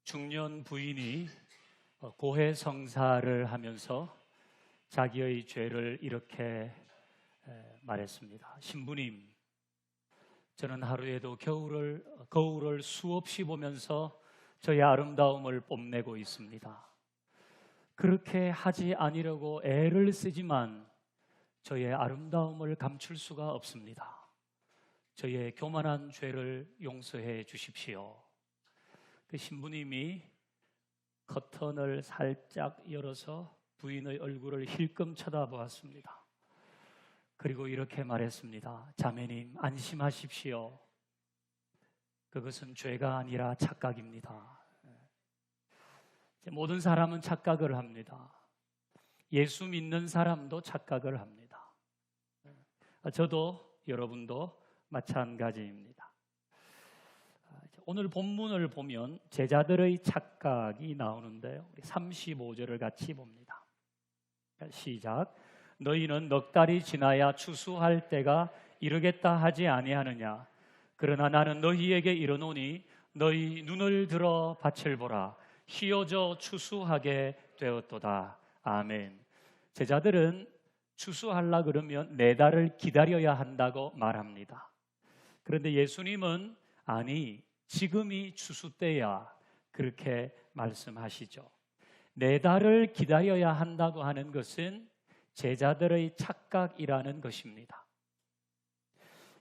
중년 부인이 고해 성사를 하면서 자기의 죄를 이렇게 말했습니다. 신부님, 저는 하루에도 거울을 수없이 보면서 저의 아름다움을 뽐내고 있습니다. 그렇게 하지 아니려고 애를 쓰지만 저의 아름다움을 감출 수가 없습니다. 저의 교만한 죄를 용서해 주십시오. 그 신부님이 커튼을 살짝 열어서 부인의 얼굴을 힐끔 쳐다보았습니다. 그리고 이렇게 말했습니다. 자매님, 안심하십시오. 그것은 죄가 아니라 착각입니다. 모든 사람은 착각을 합니다. 예수 믿는 사람도 착각을 합니다. 저도 여러분도 마찬가지입니다. 오늘 본문을 보면 제자들의 착각이 나오는데요. 우리 35절을 같이 봅니다. 시작. 너희는 넉 달이 지나야 추수할 때가 이르겠다 하지 아니하느냐. 그러나 나는 너희에게 이르노니 너희 눈을 들어 밭을 보라. 휘어져 추수하게 되었도다. 아멘. 제자들은 추수하려 그러면 4달을 기다려야 한다고 말합니다. 그런데 예수님은 아니, 지금이 추수 때야, 그렇게 말씀하시죠. 4달을 기다려야 한다고 하는 것은 제자들의 착각이라는 것입니다.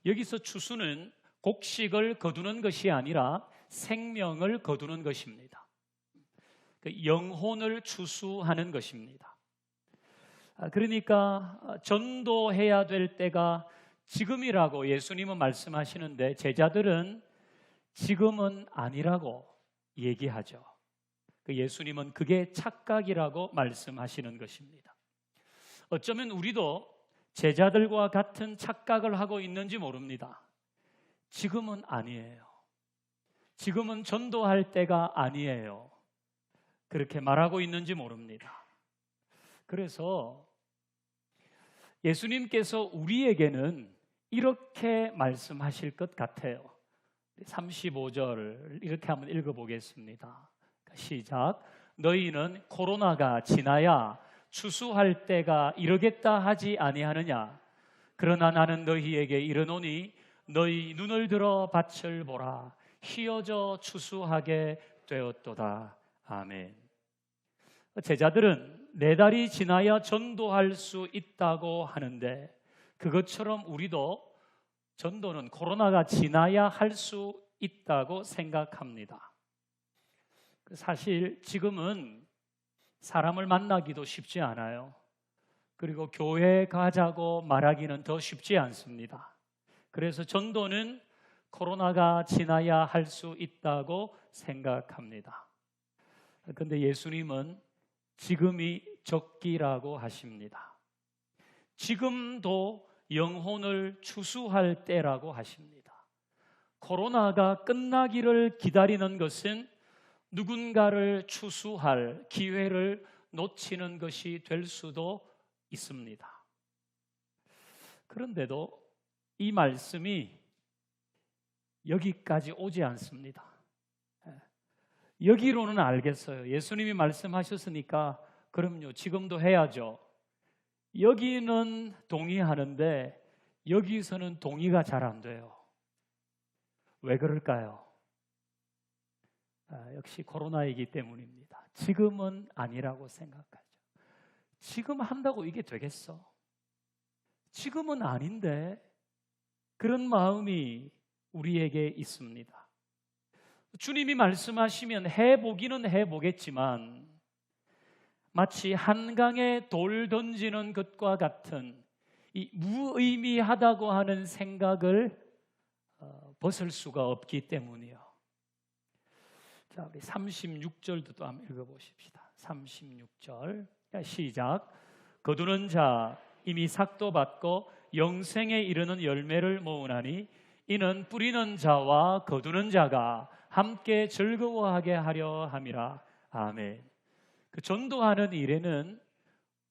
여기서 추수는 곡식을 거두는 것이 아니라 생명을 거두는 것입니다. 영혼을 추수하는 것입니다. 그러니까 전도해야 될 때가 지금이라고 예수님은 말씀하시는데 제자들은 지금은 아니라고 얘기하죠. 예수님은 그게 착각이라고 말씀하시는 것입니다. 어쩌면 우리도 제자들과 같은 착각을 하고 있는지 모릅니다. 지금은 아니에요. 지금은 전도할 때가 아니에요. 그렇게 말하고 있는지 모릅니다. 그래서 예수님께서 우리에게는 이렇게 말씀하실 것 같아요. 35절 이렇게 한번 읽어보겠습니다. 시작. 너희는 코로나가 지나야 추수할 때가 이르겠다 하지 아니하느냐. 그러나 나는 너희에게 이르노니 너희 눈을 들어 밭을 보라. 휘어져 추수하게 되었도다. 아멘. 제자들은 4달이 지나야 전도할 수 있다고 하는데 그것처럼 우리도 전도는 코로나가 지나야 할 수 있다고 생각합니다. 사실 지금은 사람을 만나기도 쉽지 않아요. 그리고 교회에 가자고 말하기는 더 쉽지 않습니다. 그래서 전도는 코로나가 지나야 할 수 있다고 생각합니다. 그런데 예수님은 지금이 적기라고 하십니다. 지금도 영혼을 추수할 때라고 하십니다. 코로나가 끝나기를 기다리는 것은 누군가를 추수할 기회를 놓치는 것이 될 수도 있습니다. 그런데도 이 말씀이 여기까지 오지 않습니다. 여기로는 알겠어요. 예수님이 말씀하셨으니까 그럼요, 지금도 해야죠. 여기는 동의하는데 여기서는 동의가 잘 안 돼요. 왜 그럴까요? 역시 코로나이기 때문입니다. 지금은 아니라고 생각하죠. 지금 한다고 이게 되겠어? 지금은 아닌데 그런 마음이 우리에게 있습니다. 주님이 말씀하시면 해보기는 해보겠지만 마치 한강에 돌 던지는 것과 같은 이 무의미하다고 하는 생각을 벗을 수가 없기 때문이요. 자, 우리 36절도 또 한번 읽어보십시다. 36절 시작. 거두는 자 이미 삭도 받고 영생에 이르는 열매를 모으나니 이는 뿌리는 자와 거두는 자가 함께 즐거워하게 하려 함이라. 아멘. 그 전도하는 일에는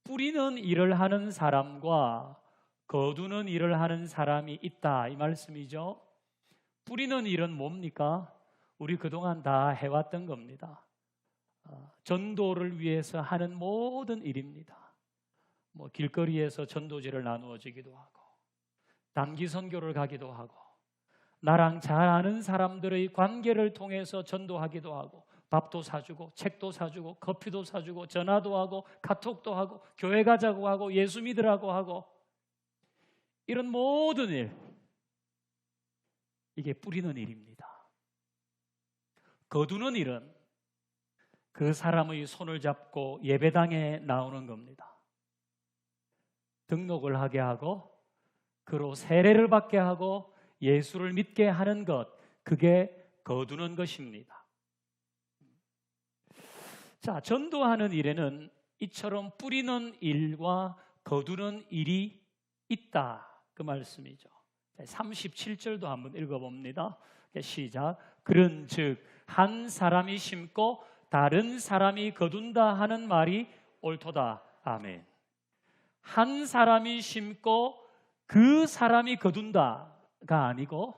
뿌리는 일을 하는 사람과 거두는 일을 하는 사람이 있다, 이 말씀이죠. 뿌리는 일은 뭡니까? 우리 그동안 다 해왔던 겁니다. 전도를 위해서 하는 모든 일입니다. 뭐 길거리에서 전도지를 나누어 주기도 하고, 단기 선교를 가기도 하고, 나랑 잘 아는 사람들의 관계를 통해서 전도하기도 하고, 밥도 사주고, 책도 사주고, 커피도 사주고, 전화도 하고, 카톡도 하고, 교회 가자고 하고, 예수 믿으라고 하고, 이런 모든 일, 이게 뿌리는 일입니다. 거두는 일은 그 사람의 손을 잡고 예배당에 나오는 겁니다. 등록을 하게 하고, 그로 세례를 받게 하고, 예수를 믿게 하는 것, 그게 거두는 것입니다. 자, 전도하는 일에는 이처럼 뿌리는 일과 거두는 일이 있다, 그 말씀이죠. 37절도 한번 읽어봅니다. 시작. 그런즉 한 사람이 심고 다른 사람이 거둔다 하는 말이 옳도다. 아멘. 한 사람이 심고 그 사람이 거둔다가 아니고,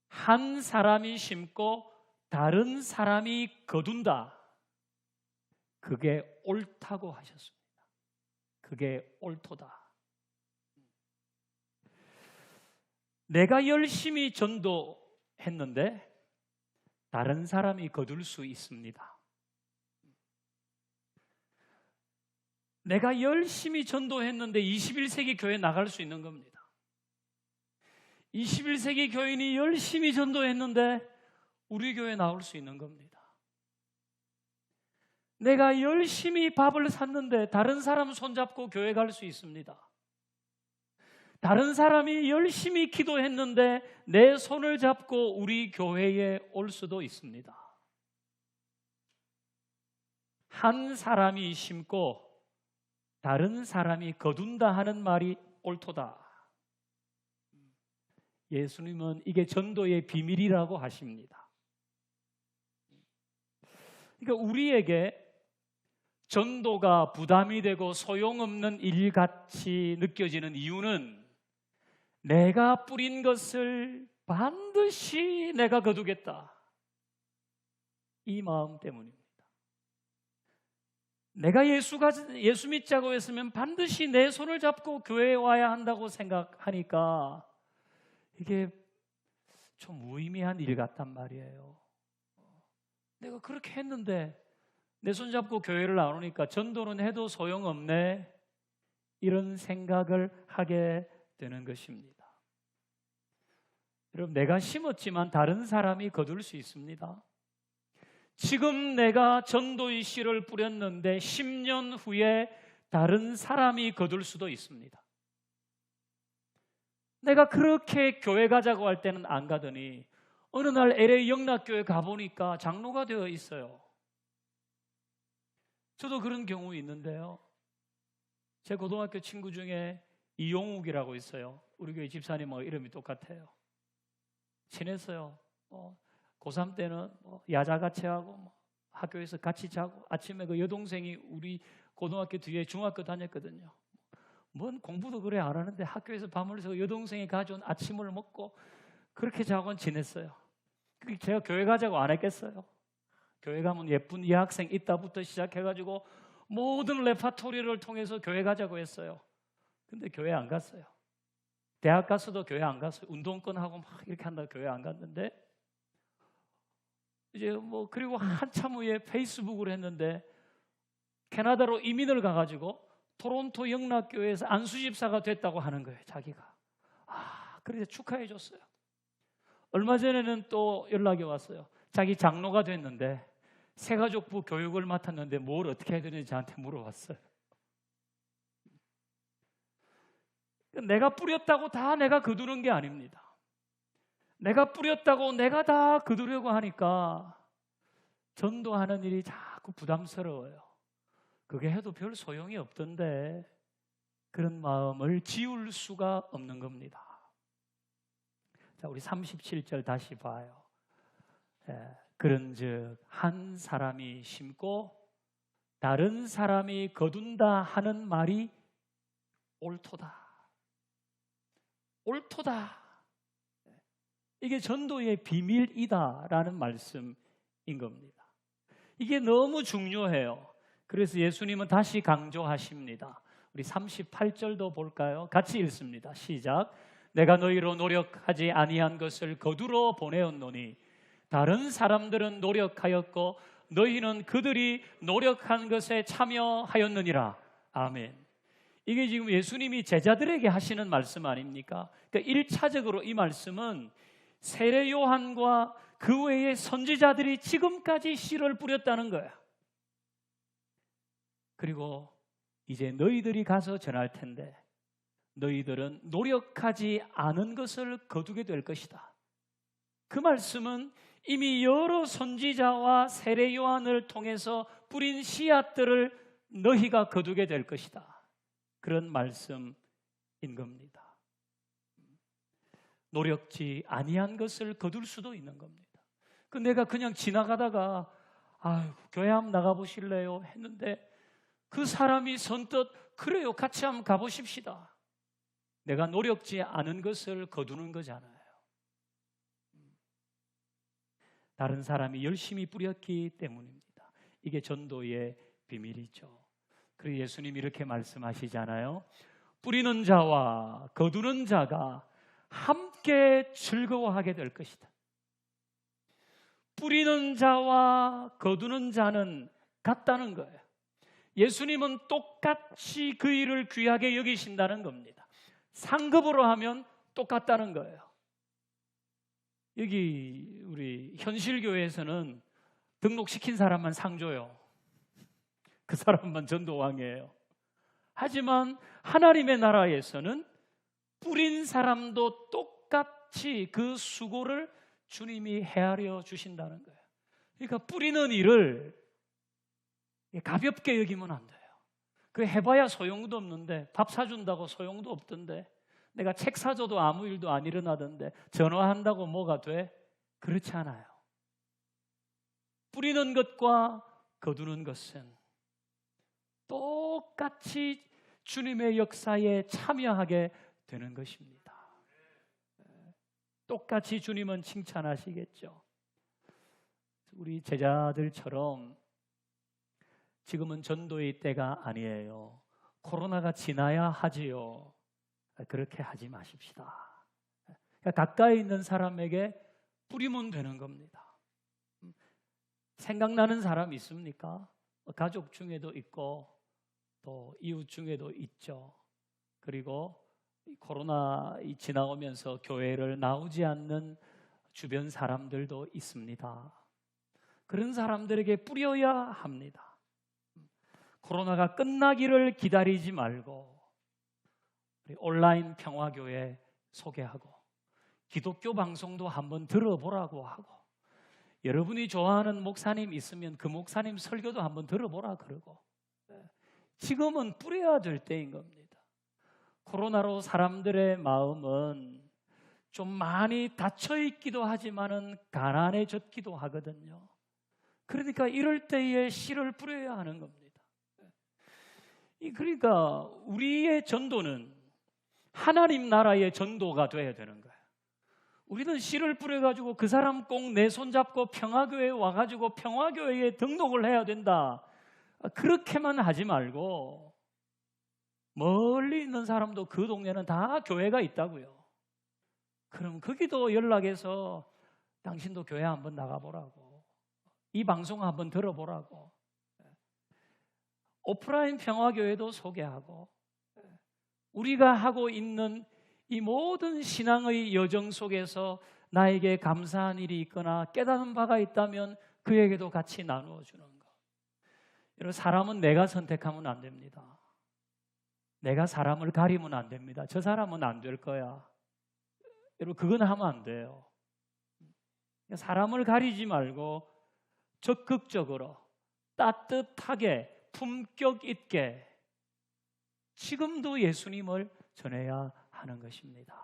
한 사람이 심고 다른 사람이 거둔다, 그게 옳다고 하셨습니다. 그게 옳도다. 내가 열심히 전도했는데 다른 사람이 거둘 수 있습니다. 내가 열심히 전도했는데 21세기 교회 나갈 수 있는 겁니다. 21세기 교인이 열심히 전도했는데 우리 교회 나올 수 있는 겁니다. 내가 열심히 밥을 샀는데 다른 사람 손잡고 교회 갈 수 있습니다. 다른 사람이 열심히 기도했는데 내 손을 잡고 우리 교회에 올 수도 있습니다. 한 사람이 심고 다른 사람이 거둔다 하는 말이 옳도다. 예수님은 이게 전도의 비밀이라고 하십니다. 그러니까 우리에게 전도가 부담이 되고 소용없는 일같이 느껴지는 이유는 내가 뿌린 것을 반드시 내가 거두겠다, 이 마음 때문입니다. 내가 예수 믿자고 했으면 반드시 내 손을 잡고 교회에 와야 한다고 생각하니까 이게 좀 무의미한 일 같단 말이에요. 내가 그렇게 했는데 내 손 잡고 교회를 나오니까 전도는 해도 소용없네, 이런 생각을 하게 되는 것입니다. 여러분, 내가 심었지만 다른 사람이 거둘 수 있습니다. 지금 내가 전도의 씨를 뿌렸는데 10년 후에 다른 사람이 거둘 수도 있습니다. 내가 그렇게 교회 가자고 할 때는 안 가더니 어느 날 LA 영락교회 가보니까 장로가 되어 있어요. 저도 그런 경우 있는데요. 제 고등학교 친구 중에 이용욱이라고 있어요. 우리 교회 집사님하고 이름이 똑같아요. 친했어요. 고3 때는 야자 같이 하고 학교에서 같이 자고, 아침에 그 여동생이 우리 고등학교 뒤에 중학교 다녔거든요. 뭔 공부도 그래 안 하는데 학교에서 밤을 새고 여동생이 가져온 아침을 먹고 그렇게 자고는 지냈어요. 제가 교회 가자고 안 했겠어요? 교회 가면 예쁜 여학생 있다부터 시작해가지고 모든 레파토리를 통해서 교회 가자고 했어요. 근데 교회 안 갔어요. 대학 가서도 교회 안 갔어요. 운동권 하고 막 이렇게 한다고 교회 안 갔는데, 이제 그리고 한참 후에 페이스북을 했는데 캐나다로 이민을 가가지고 토론토 영락교회에서 안수집사가 됐다고 하는 거예요. 자기가. 그래서 축하해 줬어요. 얼마 전에는 또 연락이 왔어요. 자기 장로가 됐는데 새가족부 교육을 맡았는데 뭘 어떻게 해야 되는지 저한테 물어봤어요. 내가 뿌렸다고 다 내가 거두는 게 아닙니다. 내가 뿌렸다고 내가 다 거두려고 하니까 전도하는 일이 자꾸 부담스러워요. 그게 해도 별 소용이 없던데 그런 마음을 지울 수가 없는 겁니다. 자, 우리 37절 다시 봐요. 그런즉 한 사람이 심고 다른 사람이 거둔다 하는 말이 옳도다. 옳도다. 이게 전도의 비밀이다라는 말씀인 겁니다. 이게 너무 중요해요. 그래서 예수님은 다시 강조하십니다. 우리 38절도 볼까요? 같이 읽습니다. 시작. 내가 너희로 노력하지 아니한 것을 거두러 보내었노니 다른 사람들은 노력하였고 너희는 그들이 노력한 것에 참여하였느니라. 아멘. 이게 지금 예수님이 제자들에게 하시는 말씀 아닙니까? 그러니까 1차적으로 이 말씀은 세례 요한과 그 외의 선지자들이 지금까지 씨를 뿌렸다는 거야. 그리고 이제 너희들이 가서 전할 텐데 너희들은 노력하지 않은 것을 거두게 될 것이다. 그 말씀은 이미 여러 선지자와 세례 요한을 통해서 뿌린 씨앗들을 너희가 거두게 될 것이다. 그런 말씀인 겁니다. 노력지 아니한 것을 거둘 수도 있는 겁니다. 그 내가 그냥 지나가다가 교회 한번 나가보실래요? 했는데 그 사람이 선뜻 그래요, 같이 한번 가보십시다. 내가 노력지 않은 것을 거두는 거잖아요. 다른 사람이 열심히 뿌렸기 때문입니다. 이게 전도의 비밀이죠. 그리고 예수님이 이렇게 말씀하시잖아요. 뿌리는 자와 거두는 자가 함께 즐거워하게 될 것이다. 뿌리는 자와 거두는 자는 같다는 거예요. 예수님은 똑같이 그 일을 귀하게 여기신다는 겁니다. 상급으로 하면 똑같다는 거예요. 여기 우리 현실교회에서는 등록시킨 사람만 상 줘요. 그 사람만 전도왕이에요. 하지만 하나님의 나라에서는 뿌린 사람도 똑같이 그 수고를 주님이 헤아려 주신다는 거예요. 그러니까 뿌리는 일을 가볍게 여기면 안 돼요. 그 해봐야 소용도 없는데, 밥 사준다고 소용도 없던데, 내가 책 사줘도 아무 일도 안 일어나던데 전화한다고 뭐가 돼? 그렇지 않아요. 뿌리는 것과 거두는 것은 똑같이 주님의 역사에 참여하게 되는 것입니다. 똑같이 주님은 칭찬하시겠죠. 우리 제자들처럼 지금은 전도의 때가 아니에요. 코로나가 지나야 하지요. 그렇게 하지 마십시다. 가까이 있는 사람에게 뿌리면 되는 겁니다. 생각나는 사람 있습니까? 가족 중에도 있고 또 이웃 중에도 있죠. 그리고 코로나 지나오면서 교회를 나오지 않는 주변 사람들도 있습니다. 그런 사람들에게 뿌려야 합니다. 코로나가 끝나기를 기다리지 말고 온라인 평화교회 소개하고 기독교 방송도 한번 들어보라고 하고 여러분이 좋아하는 목사님 있으면 그 목사님 설교도 한번 들어보라 그러고 지금은 뿌려야 될 때인 겁니다. 코로나로 사람들의 마음은 좀 많이 닫혀있기도 하지만은 가난해졌기도 하거든요. 그러니까 이럴 때에 씨를 뿌려야 하는 겁니다. 그러니까 우리의 전도는 하나님 나라의 전도가 돼야 되는 거예요. 우리는 씨를 뿌려가지고 그 사람 꼭 내 손잡고 평화교회에 와가지고 평화교회에 등록을 해야 된다. 그렇게만 하지 말고 멀리 있는 사람도 그 동네는 다 교회가 있다고요. 그럼 거기도 연락해서 당신도 교회 한번 나가보라고, 이 방송 한번 들어보라고, 오프라인 평화교회도 소개하고 우리가 하고 있는 이 모든 신앙의 여정 속에서 나에게 감사한 일이 있거나 깨달은 바가 있다면 그에게도 같이 나누어 주는 것. 여러분, 사람은 내가 선택하면 안 됩니다. 내가 사람을 가리면 안 됩니다. 저 사람은 안 될 거야. 여러분, 그건 하면 안 돼요. 사람을 가리지 말고 적극적으로 따뜻하게 품격 있게 지금도 예수님을 전해야 하는 것입니다.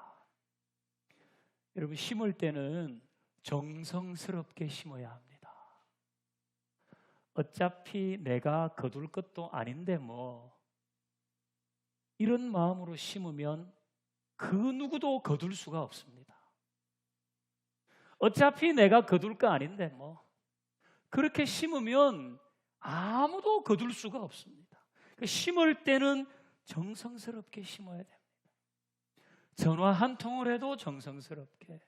여러분, 심을 때는 정성스럽게 심어야 합니다. 어차피 내가 거둘 것도 아닌데 뭐 이런 마음으로 심으면 그 누구도 거둘 수가 없습니다. 어차피 내가 거둘 거 아닌데 뭐 그렇게 심으면 아무도 거둘 수가 없습니다. 심을 때는 정성스럽게 심어야 됩니다. 전화 한 통을 해도 정성스럽게,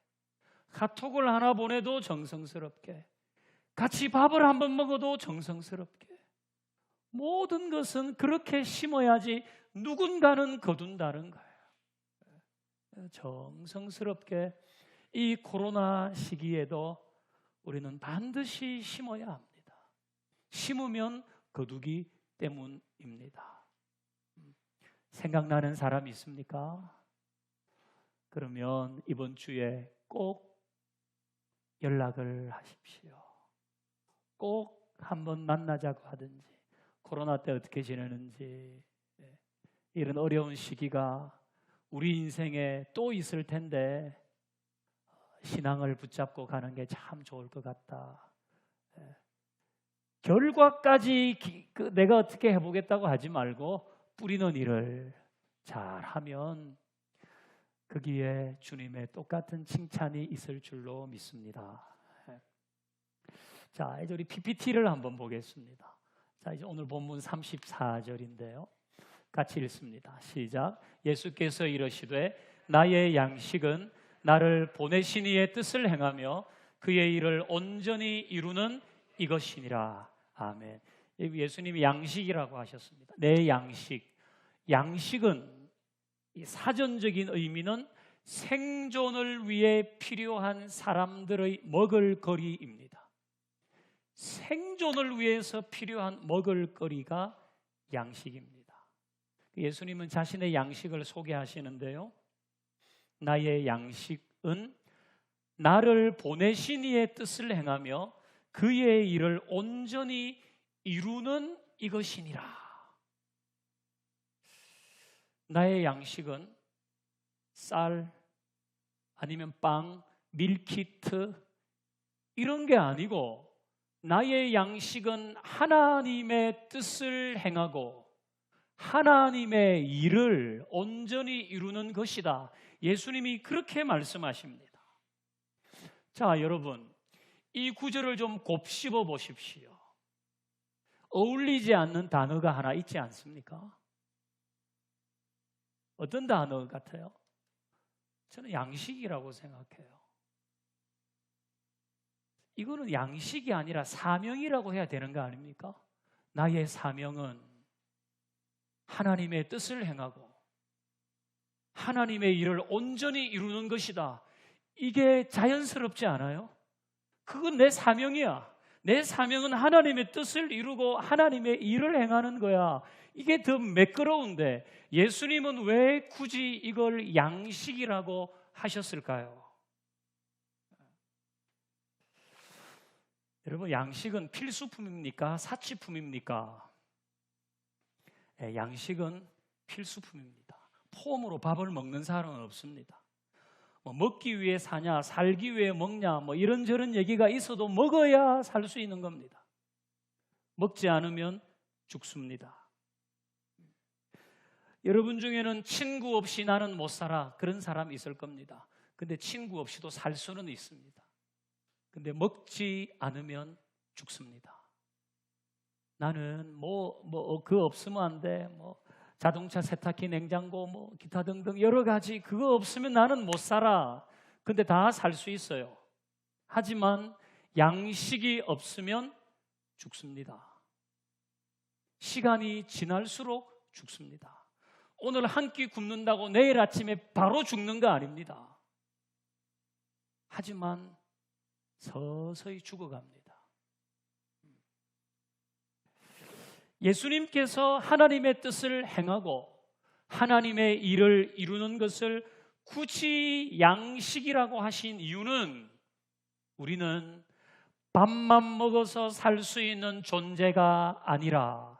카톡을 하나 보내도 정성스럽게, 같이 밥을 한번 먹어도 정성스럽게, 모든 것은 그렇게 심어야지 누군가는 거둔다는 거예요. 정성스럽게 이 코로나 시기에도 우리는 반드시 심어야 합니다. 심으면 거두기 때문입니다. 생각나는 사람 있습니까? 그러면 이번 주에 꼭 연락을 하십시오. 꼭 한번 만나자고 하든지, 코로나 때 어떻게 지내는지, 이런 어려운 시기가 우리 인생에 또 있을 텐데 신앙을 붙잡고 가는 게 참 좋을 것 같다. 결과까지 내가 어떻게 해보겠다고 하지 말고 뿌리는 일을 잘하면 거기에 주님의 똑같은 칭찬이 있을 줄로 믿습니다. 자, 이제 우리 PPT를 한번 보겠습니다. 자, 이제 오늘 본문 34절인데요. 같이 읽습니다. 시작. 예수께서 이르시되 나의 양식은 나를 보내신 이의 뜻을 행하며 그의 일을 온전히 이루는 이것이니라. 아멘. 예수님이 양식이라고 하셨습니다. 내 양식. 양식은 사전적인 의미는 생존을 위해 필요한 사람들의 먹을거리입니다. 생존을 위해서 필요한 먹을거리가 양식입니다. 예수님은 자신의 양식을 소개하시는데요. 나의 양식은 나를 보내신 이의 뜻을 행하며 그의 일을 온전히 이루는 이것이니라. 나의 양식은 쌀 아니면 빵, 밀키트 이런 게 아니고 나의 양식은 하나님의 뜻을 행하고 하나님의 일을 온전히 이루는 것이다. 예수님이 그렇게 말씀하십니다. 자, 여러분, 이 구절을 좀 곱씹어 보십시오. 어울리지 않는 단어가 하나 있지 않습니까? 어떤 단어 같아요? 저는 양식이라고 생각해요. 이거는 양식이 아니라 사명이라고 해야 되는 거 아닙니까? 나의 사명은 하나님의 뜻을 행하고 하나님의 일을 온전히 이루는 것이다. 이게 자연스럽지 않아요? 그건 내 사명이야. 내 사명은 하나님의 뜻을 이루고 하나님의 일을 행하는 거야. 이게 더 매끄러운데 예수님은 왜 굳이 이걸 양식이라고 하셨을까요? 여러분, 양식은 필수품입니까? 사치품입니까? 양식은 필수품입니다. 폼으로 밥을 먹는 사람은 없습니다. 먹기 위해 사냐, 살기 위해 먹냐, 이런저런 얘기가 있어도 먹어야 살 수 있는 겁니다. 먹지 않으면 죽습니다. 여러분 중에는 친구 없이 나는 못 살아 그런 사람이 있을 겁니다. 근데 친구 없이도 살 수는 있습니다. 근데 먹지 않으면 죽습니다. 나는 그거 없으면 안 돼. 자동차, 세탁기, 냉장고, 기타 등등 여러 가지 그거 없으면 나는 못 살아. 근데 다 살 수 있어요. 하지만 양식이 없으면 죽습니다. 시간이 지날수록 죽습니다. 오늘 한 끼 굶는다고 내일 아침에 바로 죽는 거 아닙니다. 하지만 서서히 죽어갑니다. 예수님께서 하나님의 뜻을 행하고 하나님의 일을 이루는 것을 굳이 양식이라고 하신 이유는 우리는 밥만 먹어서 살 수 있는 존재가 아니라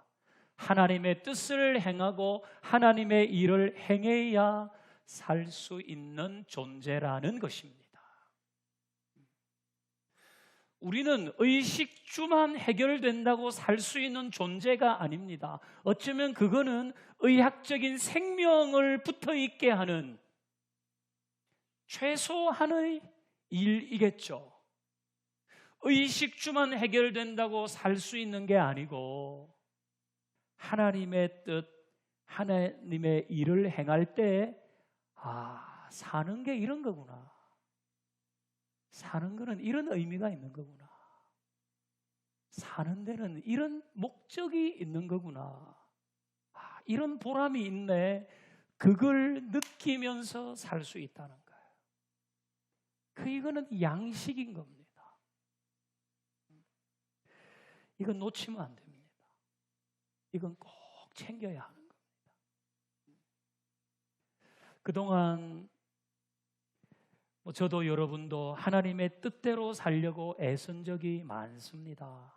하나님의 뜻을 행하고 하나님의 일을 행해야 살 수 있는 존재라는 것입니다. 우리는 의식주만 해결된다고 살 수 있는 존재가 아닙니다. 어쩌면 그거는 의학적인 생명을 붙어있게 하는 최소한의 일이겠죠. 의식주만 해결된다고 살 수 있는 게 아니고 하나님의 뜻, 하나님의 일을 행할 때 사는 게 이런 거구나. 사는 거는 이런 의미가 있는 거구나. 사는 데는 이런 목적이 있는 거구나. 이런 보람이 있네. 그걸 느끼면서 살 수 있다는 거예요. 이거는 양식인 겁니다. 이건 놓치면 안 됩니다. 이건 꼭 챙겨야 하는 겁니다. 그동안 저도 여러분도 하나님의 뜻대로 살려고 애쓴 적이 많습니다.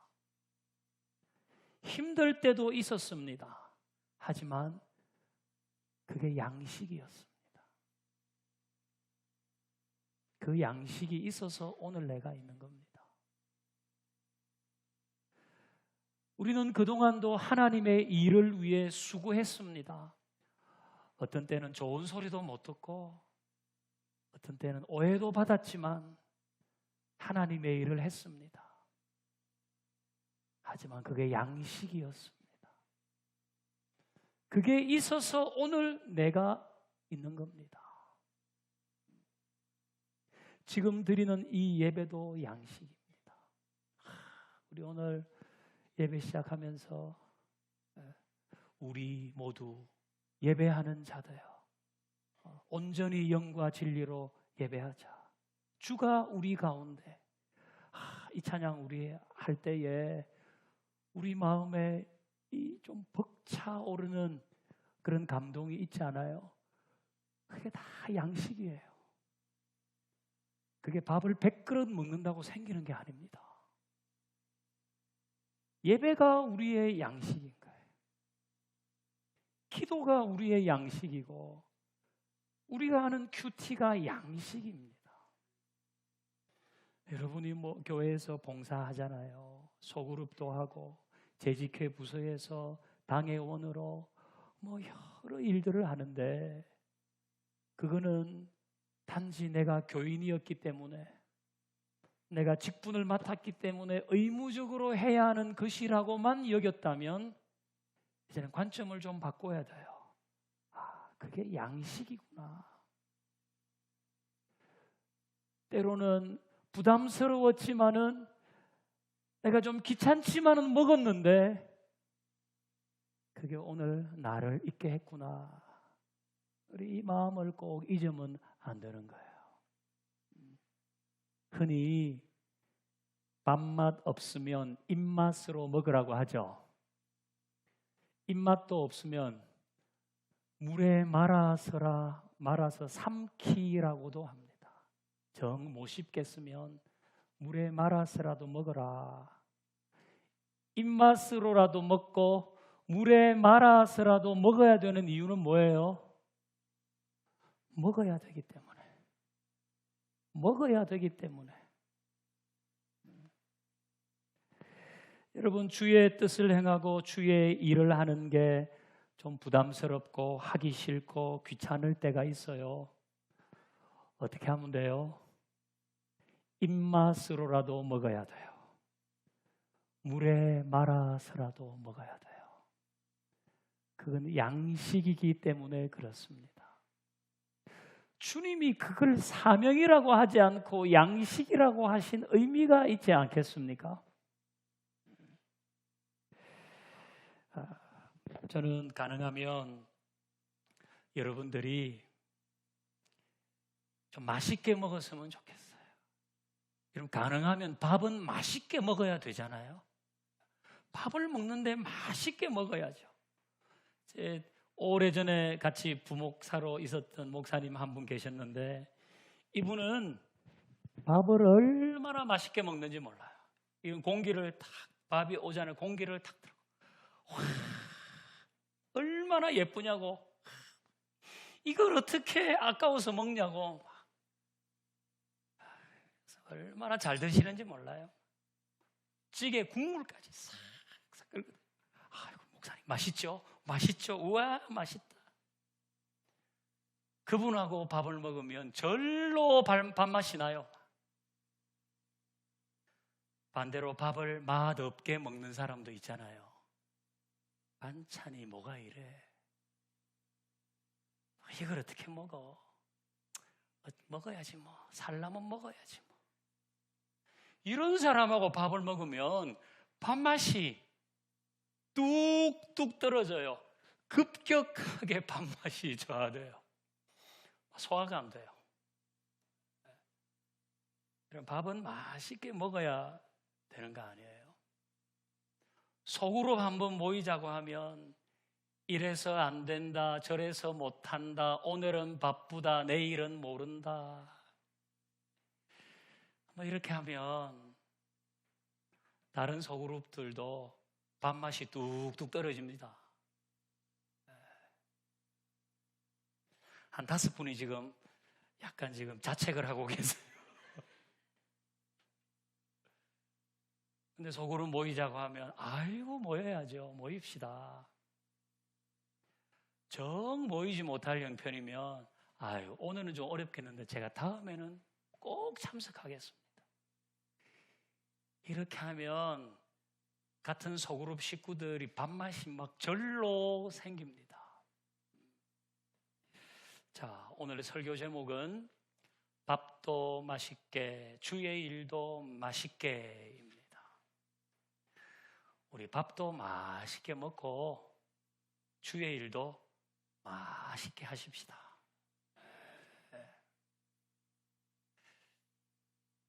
힘들 때도 있었습니다. 하지만 그게 양식이었습니다. 그 양식이 있어서 오늘 내가 있는 겁니다. 우리는 그동안도 하나님의 일을 위해 수고했습니다. 어떤 때는 좋은 소리도 못 듣고 어떤 때는 오해도 받았지만 하나님의 일을 했습니다. 하지만 그게 양식이었습니다. 그게 있어서 오늘 내가 있는 겁니다. 지금 드리는 이 예배도 양식입니다. 우리 오늘 예배 시작하면서 우리 모두 예배하는 자들요, 온전히 영과 진리로 예배하자. 주가 우리 가운데. 이 찬양 우리 할 때에 우리 마음에 이 좀 벅차오르는 그런 감동이 있지 않아요? 그게 다 양식이에요. 그게 밥을 100그릇 먹는다고 생기는 게 아닙니다. 예배가 우리의 양식인 거예요. 기도가 우리의 양식이고 우리가 하는 큐티가 양식입니다. 여러분이 교회에서 봉사하잖아요. 소그룹도 하고 재직회 부서에서 당회원으로 여러 일들을 하는데 그거는 단지 내가 교인이었기 때문에 내가 직분을 맡았기 때문에 의무적으로 해야 하는 것이라고만 여겼다면 이제는 관점을 좀 바꿔야 돼요. 그게 양식이구나. 때로는 부담스러웠지만은 내가 좀 귀찮지만은 먹었는데 그게 오늘 나를 있게 했구나. 우리 이 마음을 꼭 잊으면 안 되는 거예요. 흔히 밥맛 없으면 입맛으로 먹으라고 하죠. 입맛도 없으면 물에 말아서 삼키라고도 합니다. 정 못 씹겠으면 물에 말아서라도 먹어라. 입맛으로라도 먹고 물에 말아서라도 먹어야 되는 이유는 뭐예요? 먹어야 되기 때문에. 먹어야 되기 때문에. 여러분, 주의 뜻을 행하고 주의 일을 하는 게 좀 부담스럽고 하기 싫고 귀찮을 때가 있어요. 어떻게 하면 돼요? 입맛으로라도 먹어야 돼요. 물에 말아서라도 먹어야 돼요. 그건 양식이기 때문에 그렇습니다. 주님이 그걸 사명이라고 하지 않고 양식이라고 하신 의미가 있지 않겠습니까? 저는 가능하면 여러분들이 좀 맛있게 먹었으면 좋겠어요. 여러분, 가능하면 밥은 맛있게 먹어야 되잖아요. 밥을 먹는데 맛있게 먹어야죠. 오래전에 같이 부목사로 있었던 목사님 한 분 계셨는데 이분은 밥을 얼마나 맛있게 먹는지 몰라요. 이건 공기를 탁, 밥이 오잖아요. 공기를 탁 들고 와, 얼마나 예쁘냐고, 이걸 어떻게 아까워서 먹냐고, 얼마나 잘 드시는지 몰라요. 찌개 국물까지 싹싹 끓고, 아이고 목사님 맛있죠? 맛있죠? 우와 맛있다. 그분하고 밥을 먹으면 절로 밥맛이 나요. 반대로 밥을 맛없게 먹는 사람도 있잖아요. 반찬이 뭐가 이래? 이걸 어떻게 먹어? 먹어야지 뭐. 살라면 먹어야지 뭐. 이런 사람하고 밥을 먹으면 밥맛이 뚝뚝 떨어져요. 급격하게 밥맛이 저하돼요. 소화가 안 돼요. 그럼 밥은 맛있게 먹어야 되는 거 아니에요? 속으로 한번 모이자고 하면 이래서 안 된다, 저래서 못한다, 오늘은 바쁘다, 내일은 모른다. 뭐 이렇게 하면 다른 소그룹들도 밥맛이 뚝뚝 떨어집니다. 한 5분이 지금 약간 지금 자책을 하고 계세요. 근데 소그룹 모이자고 하면 아이고 모여야죠. 모입시다. 정 모이지 못할 형편이면 아유 오늘은 좀 어렵겠는데 제가 다음에는 꼭 참석하겠습니다. 이렇게 하면 같은 소그룹 식구들이 밥맛이 막 절로 생깁니다. 자, 오늘의 설교 제목은 밥도 맛있게 주의 일도 맛있게입니다. 우리 밥도 맛있게 먹고 주의 일도 맛있게 하십시다.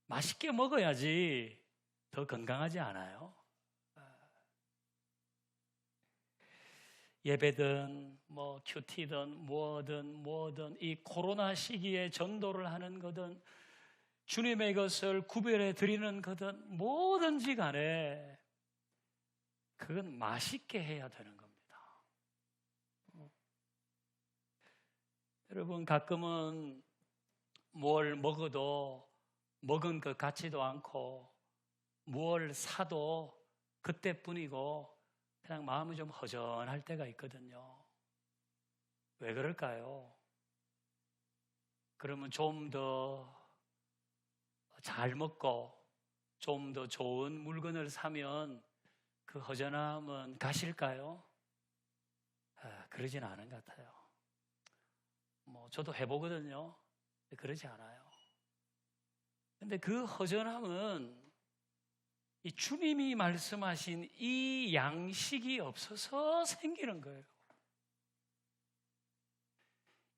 맛있게 먹어야지 더 건강하지 않아요? 예배든 뭐 큐티든 뭐든 이 코로나 시기에 전도를 하는 거든 주님의 것을 구별해 드리는 거든 뭐든지 간에 그건 맛있게 해야 되는 겁니다. 여러분 가끔은 뭘 먹어도 먹은 것 같지도 않고 뭘 사도 그때뿐이고 그냥 마음이 좀 허전할 때가 있거든요. 왜 그럴까요? 그러면 좀 더 잘 먹고 좀 더 좋은 물건을 사면 그 허전함은 가실까요? 그러진 않은 것 같아요. 뭐 저도 해보거든요. 그러지 않아요. 근데 그 허전함은 이 주님이 말씀하신 이 양식이 없어서 생기는 거예요.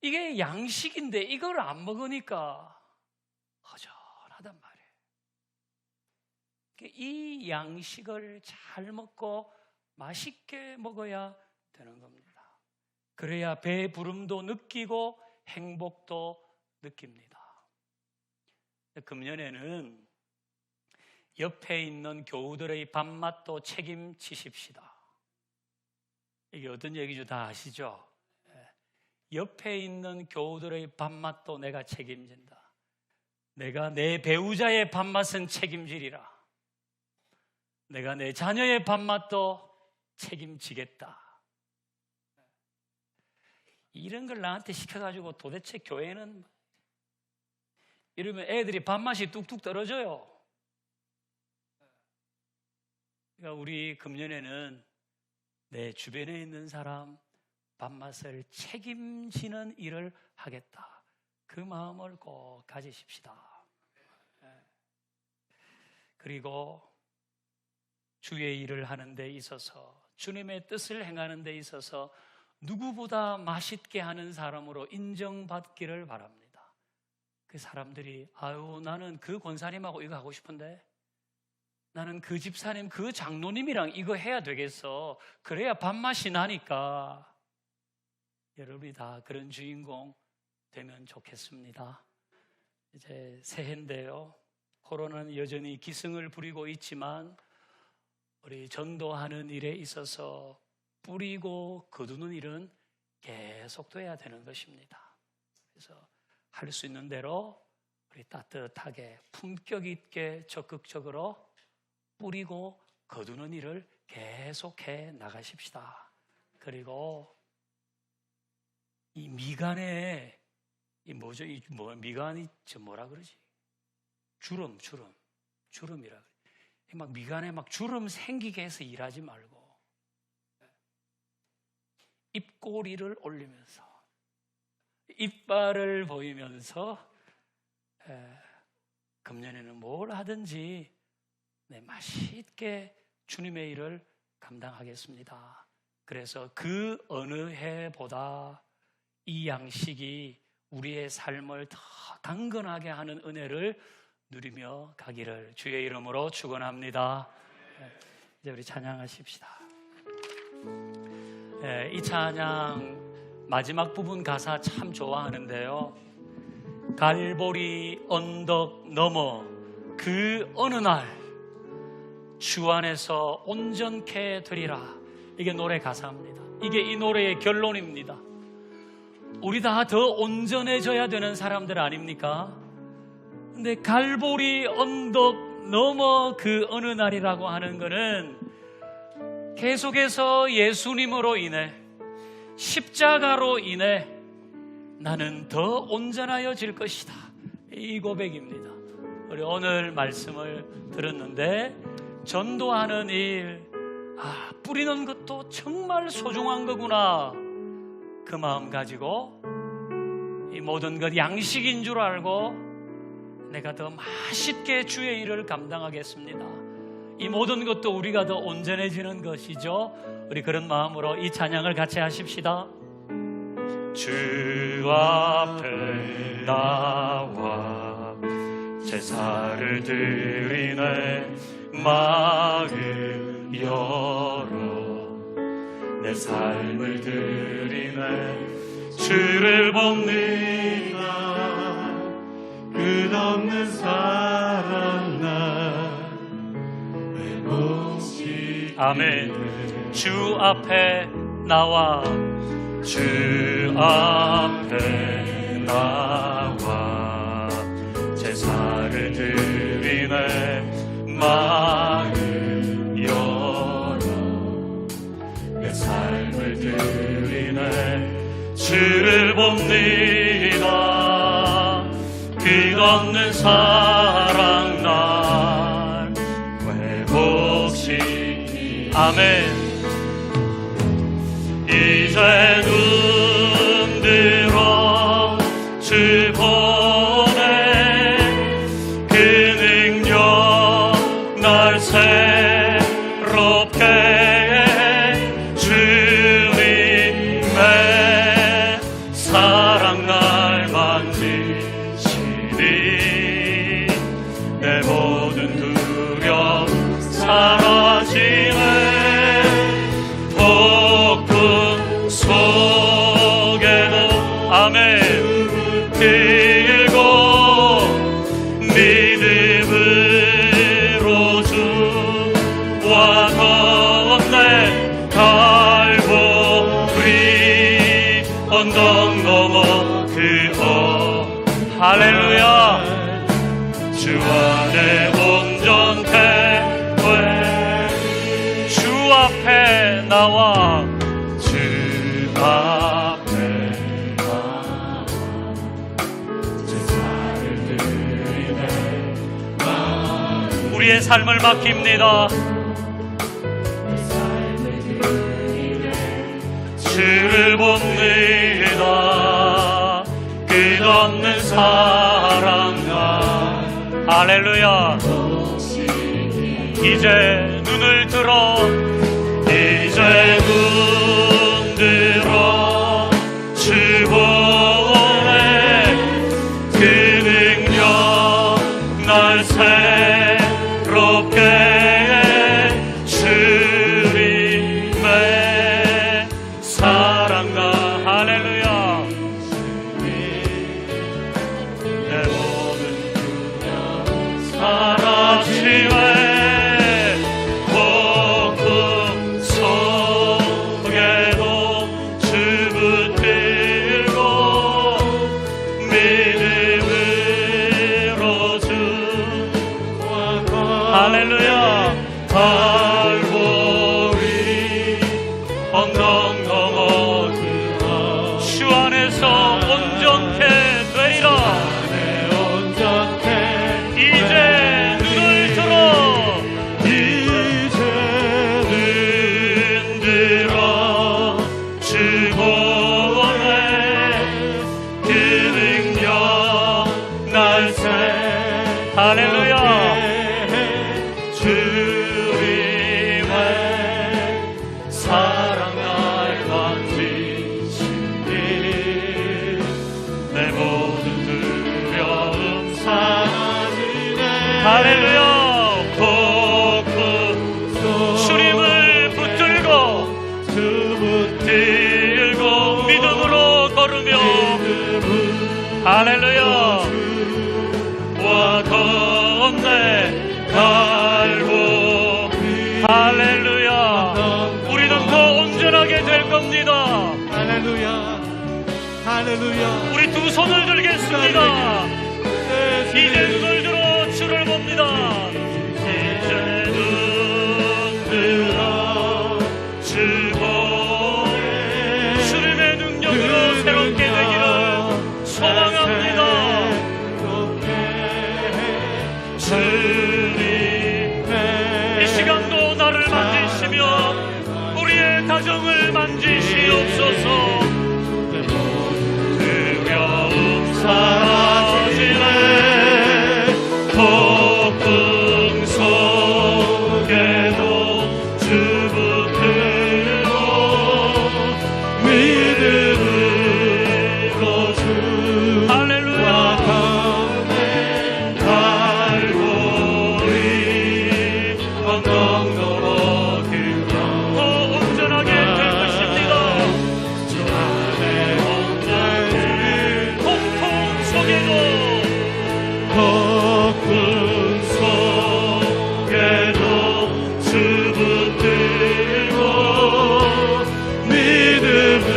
이게 양식인데 이걸 안 먹으니까 허전하단 말이에요. 이 양식을 잘 먹고 맛있게 먹어야 되는 겁니다. 그래야 배부름도 느끼고 행복도 느낍니다. 금년에는 옆에 있는 교우들의 밥맛도 책임지십시다. 이게 어떤 얘기인지 다 아시죠? 옆에 있는 교우들의 밥맛도 내가 책임진다. 내가 내 배우자의 밥맛은 책임지리라. 내가 내 자녀의 밥맛도 책임지겠다. 이런 걸 나한테 시켜가지고 도대체 교회는 이러면 애들이 밥맛이 뚝뚝 떨어져요. 그러니까 우리 금년에는 내 주변에 있는 사람 밥맛을 책임지는 일을 하겠다. 그 마음을 꼭 가지십시다. 그리고 주의 일을 하는 데 있어서 주님의 뜻을 행하는 데 있어서 누구보다 맛있게 하는 사람으로 인정받기를 바랍니다. 그 사람들이 아유 나는 그 권사님하고 이거 하고 싶은데 나는 그 집사님 그 장로님이랑 이거 해야 되겠어. 그래야 밥맛이 나니까. 여러분이 다 그런 주인공 되면 좋겠습니다. 이제 새해인데요. 코로나는 여전히 기승을 부리고 있지만 우리 전도하는 일에 있어서 뿌리고 거두는 일은 계속돼야 되는 것입니다. 그래서 할 수 있는 대로 우리 따뜻하게 품격 있게 적극적으로 뿌리고 거두는 일을 계속해 나가십시다. 그리고 이 미간에 이 뭐죠? 미간이 뭐라 그러지? 주름이라 그래. 막 미간에 막 주름 생기게 해서 일하지 말고 입꼬리를 올리면서 이빨을 보이면서 금년에는 뭘 하든지 맛있게 주님의 일을 감당하겠습니다. 그래서 그 어느 해보다 이 양식이 우리의 삶을 더 강건하게 하는 은혜를 누리며 가기를 주의 이름으로 축원합니다. 이제 우리 찬양하십시다. 이 찬양 마지막 부분 가사 참 좋아하는데요. 갈보리 언덕 너머 그 어느 날 주 안에서 온전케 되리라. 이게 노래 가사입니다. 이게 이 노래의 결론입니다. 우리 다 더 온전해져야 되는 사람들 아닙니까? 근데 갈보리 언덕 넘어 그 어느 날이라고 하는 것은 계속해서 예수님으로 인해 십자가로 인해 나는 더 온전하여질 것이다. 이 고백입니다. 우리 오늘 말씀을 들었는데 전도하는 일, 뿌리는 것도 정말 소중한 거구나. 그 마음 가지고 이 모든 것 양식인 줄 알고 내가 더 맛있게 주의 일을 감당하겠습니다. 이 모든 것도 우리가 더 온전해지는 것이죠. 우리 그런 마음으로 이 찬양을 같이 하십시다. 주 앞에 나와 제사를 드리네. 마음 열어 내 삶을 드리네. 주를 봅니다. 끝없는 사랑 나 회복시. 아멘. 주 앞에 나와 주 앞에 나와 제사를 드리네. 마음 열어 내 삶을 드리네. 주를 봅니다. 끝없는 사랑 날 회복시. 아멘. 이제 눈 들어 주 보내. 그 능력 날 새롭게 해. 주님의 사랑 날 만지시니 내 모든 두려움 사라지네. 폭풍 속에도 아멘 들고 믿음으로 주와 건네. 갈보리 언덕 넘어 그 할렐루야. 주 안에 온전케 돼. 주 앞에 나와 주 앞에 나와 제사를 드리네. 우리의 삶을 맡깁니다. 주를 봅니다. 끝없는 사랑 나. 할렐루야. 이제 눈을 들어 이제 눈 들어 주 보내. 그 능력 날 새롭게 해. 주님의 사랑 나. 할렐루야. 내 모든 두려움 사라지네. 할렐루야. 갈보리 언덕 넘어 주 안에서 온전케 되리라. 이제 눈을 들어 할렐루야. 우리는 더 온전하게 될 겁니다. 할렐루야. 할렐루야. 우리 두 손을 들겠습니다. 이제 눈을 들어 주를 봅니다. 이제 눈 들어 주고 주님의 능력으로 새롭게 되기를 소망합니다. 주님 이 시간도 나를 만지시며 우리의 가정을 만지시옵소서. 두려움 사라지네. 폭풍 속에도 주 붙들고 믿음으로 주 할렐루야 갈고리 언덕 넘어 그가 더 온전하게 될 것입니다. 주 안에 온전히 폭풍 속에도 주 붙들고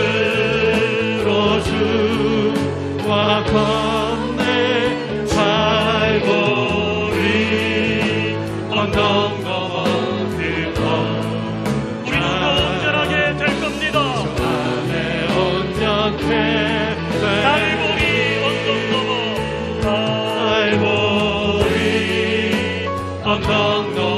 믿음으로 주와 건네 살고리 언덕 넘어 그곳 우리는 더 온전하게 될 겁니다. 안에 온전해 갈고리 언덕 넘어 갈고리 언덕 넘어